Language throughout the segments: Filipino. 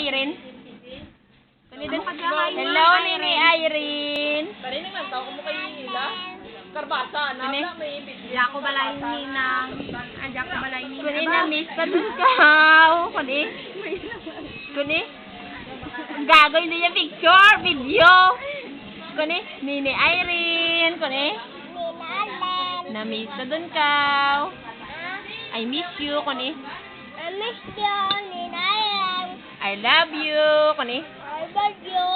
Irene. Hello, Nini Irene. Tari naman, tao ko mo kayo hila. Karbasa, na Kani? may video. Jako balay ni na. Jako balay ni Kuni na miss ka dun ka. Kuni. Gagawin din yung picture, video. Kuni, Nini Irene. Kuni. Na miss ka dun ka. I miss you. Kuni. I miss you, Ninayan. I love you. Kuni. I love you.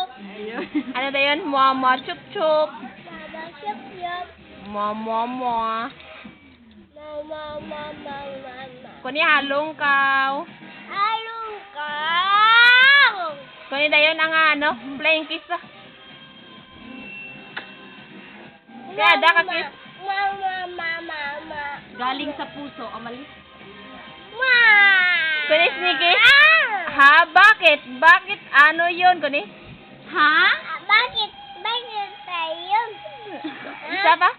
Ano ba yun? Mama chup chup. Mama, yup, yup. Mama. Mama, mama, mama, mama. Kuni halong kaw. Along ka. Kuni dayon ang ano, playing kiss. Kaya ada ka kiss. Mama, mama, mama. Galing sa puso, amali. Ma. Kuni sneaky. Ha, bakit? Bakit ano yun, kuni? Ha? Bakit? Bakit tayo? Isa pa?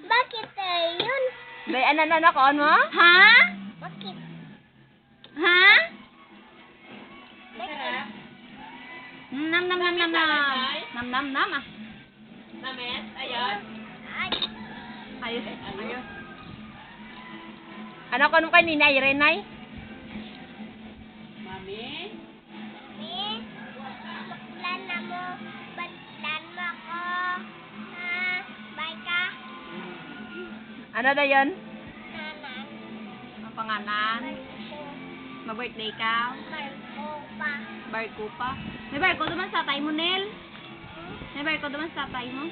Bakit tayo? Day, ano ko, ano? Ha? Bakit? Ha? Bakit? Nam nam nam nam nam. Nam nam nam ah. Namet, ayan. Ay. Ayos. Ayos. Ano ko nung kay Nina Irene, ay? Mami? Mami, baklan mo ako. Bye ka. Ano dayon? Nanan. Ang pangalan. Ma-birthday ka. Marco pa. Barko pa. May barko naman sa tatay mo, Nel. May barko naman sa tatay mo.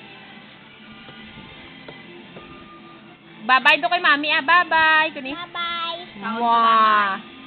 Bye-bye do kay Mami, ah. Bye-bye. Kuni. Bye-bye. Mwah.